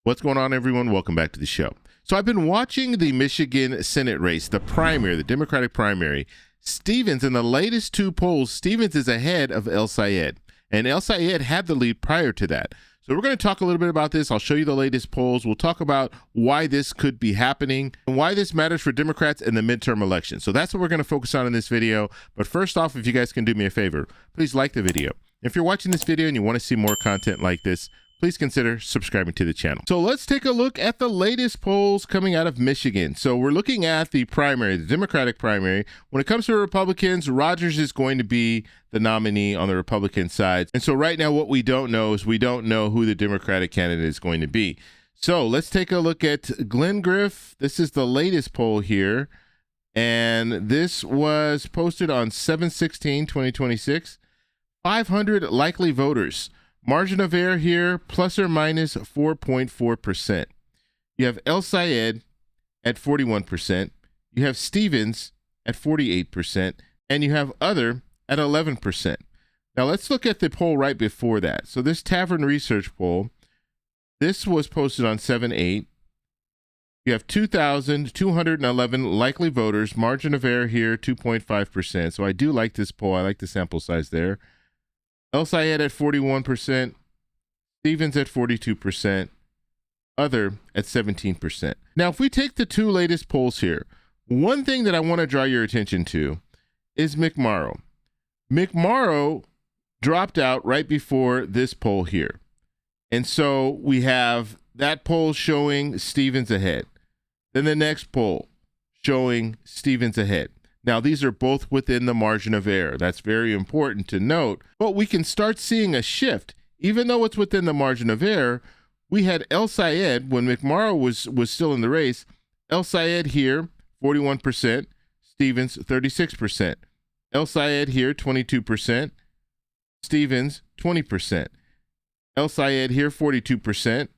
What's going on, everyone? Welcome back to the show. So I've been watching the Michigan Senate race, the primary, the Democratic primary. Stevens, in the latest two polls, Stevens is ahead of El-Sayed. And El-Sayed had the lead prior to that. So we're going to talk a little bit about this. I'll show you the latest polls. We'll talk about why this could be happening and why this matters for Democrats in the midterm election. So that's what we're going to focus on in this video. But first off, if you guys can do me a favor, please like the video. If you're watching this video and you want to see more content like this, please consider subscribing to the channel. So let's take a look at the latest polls coming out of Michigan. So we're looking at the primary, the Democratic primary. When it comes to Republicans, Rogers is going to be the nominee on the Republican side. And so right now what we don't know is we don't know who the Democratic candidate is going to be. So let's take a look at Glenn Griff. This is the latest poll here. And this was posted on 7/16/2026. 500 likely voters. Margin of error here, plus or minus 4.4%. You have El-Sayed at 41%. You have Stevens at 48%. And you have other at 11%. Now let's look at the poll right before that. So this Tavern Research poll, this was posted on 7/8. You have 2,211 likely voters. Margin of error here, 2.5%. So I do like this poll. I like the sample size there. El-Sayed at 41%, Stevens at 42%, other at 17%. Now, if we take the two latest polls here, one thing that I want to draw your attention to is McMorrow. McMorrow dropped out right before this poll here. And so we have that poll showing Stevens ahead. Then the next poll showing Stevens ahead. Now, these are both within the margin of error. That's very important to note. But we can start seeing a shift. Even though it's within the margin of error, we had El-Sayed, when McMorrow was still in the race, El-Sayed here, 41%, Stevens, 36%. El-Sayed here, 22%, Stevens, 20%. El-Sayed here, 42%.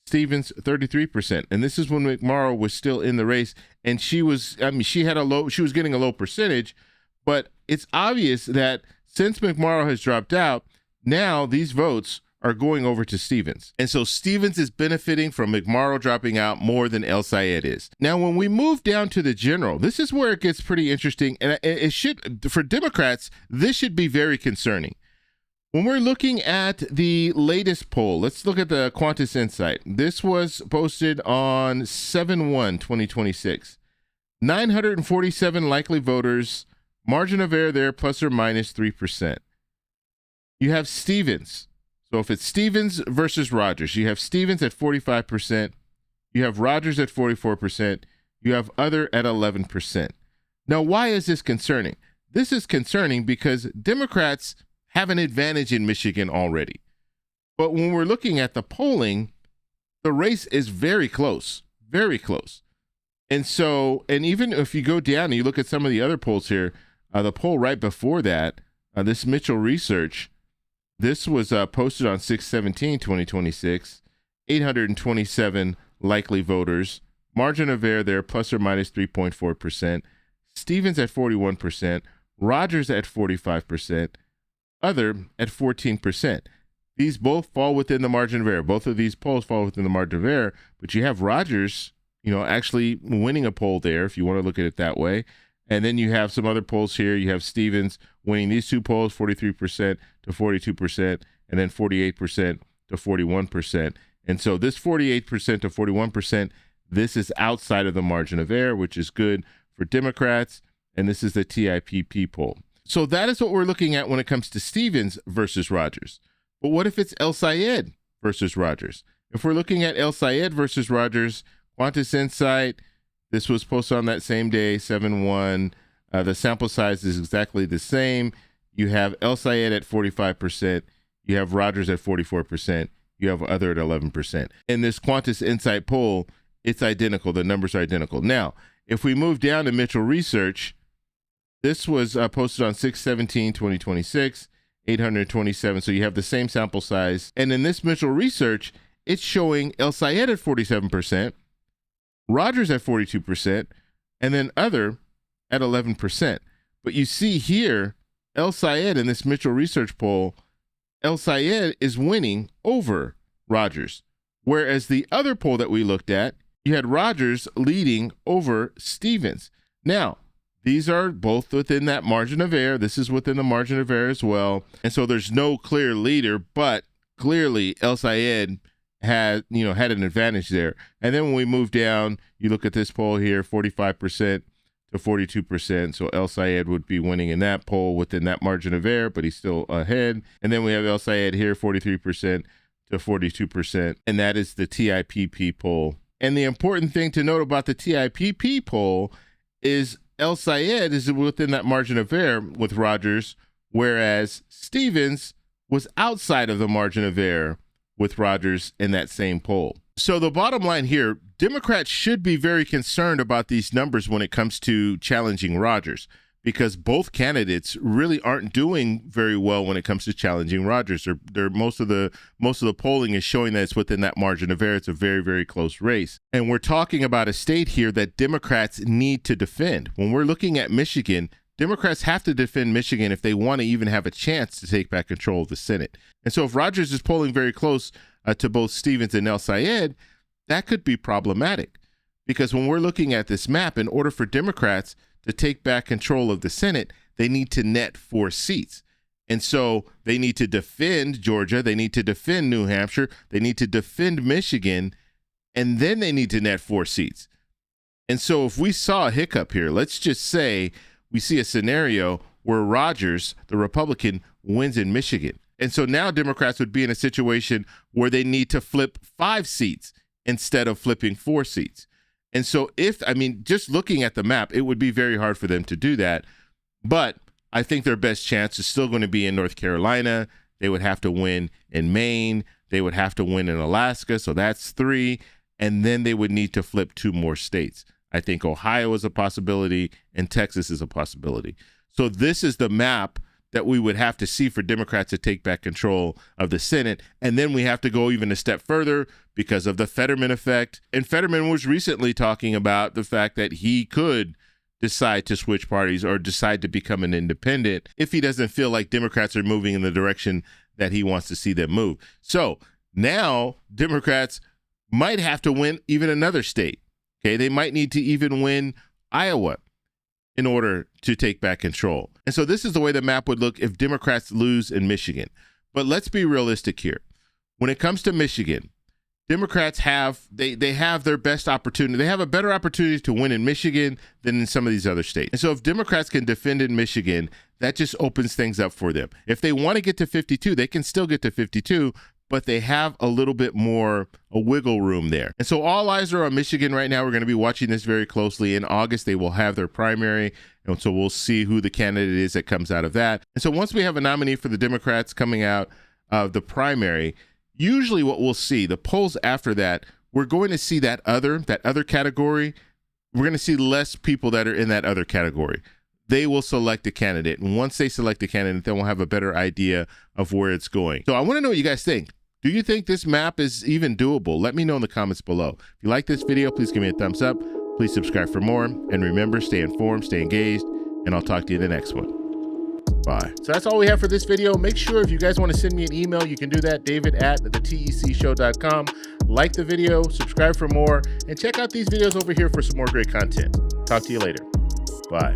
Stevens 33%, and this is when McMorrow was still in the race, and she was getting a low percentage, but it's obvious that since McMorrow has dropped out, now these votes are going over to Stevens, and so Stevens is benefiting from McMorrow dropping out more than El-Sayed is. Now, when we move down to the general, this is where it gets pretty interesting, and it should, for Democrats, this should be very concerning. When we're looking at the latest poll, let's look at the Quantus Insight. This was posted on 7/1/2026. 947 likely voters, margin of error there, plus or minus 3%. You have Stevens. So if it's Stevens versus Rogers, you have Stevens at 45%. You have Rogers at 44%. You have other at 11%. Now, why is this concerning? This is concerning because Democrats have an advantage in Michigan already. But when we're looking at the polling, the race is very close, very close. And so, and even if you go down and you look at some of the other polls here, the poll right before that, this Mitchell Research, this was posted on 6/17/2026, 827 likely voters, margin of error there, plus or minus 3.4%, Stevens at 41%, Rogers at 45%, other at 14%. These both fall within the margin of error. Both of these polls fall within the margin of error, but you have Rogers, actually winning a poll there, if you want to look at it that way. And then you have some other polls here. You have Stevens winning these two polls, 43% to 42%, and then 48% to 41%. And so this 48% to 41%, this is outside of the margin of error, which is good for Democrats. And this is the TIPP poll. So that is what we're looking at when it comes to Stevens versus Rogers. But what if it's El-Sayed versus Rogers? If we're looking at El-Sayed versus Rogers, Quantus Insight, this was posted on that same day, 7/1. The sample size is exactly the same. You have El-Sayed at 45%. You have Rogers at 44%. You have other at 11%. In this Quantus Insight poll, it's identical. The numbers are identical. Now, if we move down to Mitchell Research, this was posted on 6/17/2026, 827. So you have the same sample size. And in this Mitchell Research, it's showing El-Sayed at 47%, Rogers at 42%, and then other at 11%. But you see here, El-Sayed in this Mitchell Research poll, El-Sayed is winning over Rogers Whereas the other poll that we looked at, you had Rogers leading over Stevens. Now, these are both within that margin of error. This is within the margin of error as well. And so there's no clear leader, but clearly El-Sayed had an advantage there. And then when we move down, you look at this poll here, 45% to 42%. So El-Sayed would be winning in that poll within that margin of error, but he's still ahead. And then we have El-Sayed here, 43% to 42%. And that is the TIPP poll. And the important thing to note about the TIPP poll is El-Sayed is within that margin of error with Rogers, whereas Stevens was outside of the margin of error with Rogers in that same poll. So the bottom line here, Democrats should be very concerned about these numbers when it comes to challenging Rogers, because both candidates really aren't doing very well when it comes to challenging Rogers. Most of the polling is showing that it's within that margin of error. It's a very, very close race. And we're talking about a state here that Democrats need to defend. When we're looking at Michigan, Democrats have to defend Michigan if they want to even have a chance to take back control of the Senate. And so if Rogers is polling very close to both Stevens and El-Sayed, that could be problematic. Because when we're looking at this map, in order for Democrats to take back control of the Senate, they need to net 4 seats. And so they need to defend Georgia, they need to defend New Hampshire, they need to defend Michigan, and then they need to net 4 seats. And so if we saw a hiccup here, let's just say we see a scenario where Rogers, the Republican, wins in Michigan. And so now Democrats would be in a situation where they need to flip 5 seats instead of flipping 4 seats. And so just looking at the map, it would be very hard for them to do that. But I think their best chance is still going to be in North Carolina. They would have to win in Maine. They would have to win in Alaska. So that's 3. And then they would need to flip 2 more states. I think Ohio is a possibility and Texas is a possibility. So this is the map that we would have to see for Democrats to take back control of the Senate. And then we have to go even a step further because of the Fetterman effect. And Fetterman was recently talking about the fact that he could decide to switch parties or decide to become an independent if he doesn't feel like Democrats are moving in the direction that he wants to see them move. So now Democrats might have to win even another state. Okay, they might need to even win Iowa in order to take back control. And so this is the way the map would look if Democrats lose in Michigan. But let's be realistic here. When it comes to Michigan, Democrats have their best opportunity. They have a better opportunity to win in Michigan than in some of these other states. And so if Democrats can defend in Michigan, that just opens things up for them. If they want to get to 52, they can still get to 52, but they have a little bit more a wiggle room there. And so all eyes are on Michigan right now. We're going to be watching this very closely. In August, they will have their primary. And so we'll see who the candidate is that comes out of that. And so once we have a nominee for the Democrats coming out of the primary, usually what we'll see, the polls after that, we're going to see that other category. We're going to see less people that are in that other category. They will select a candidate. And once they select a candidate, then we'll have a better idea of where it's going. So I want to know what you guys think. Do you think this map is even doable? Let me know in the comments below. If you like this video, please give me a thumbs up. Please subscribe for more. And remember, stay informed, stay engaged, and I'll talk to you in the next one. Bye. So that's all we have for this video. Make sure if you guys want to send me an email, you can do that, david@thetecshow.com. Like the video, subscribe for more, and check out these videos over here for some more great content. Talk to you later. Bye.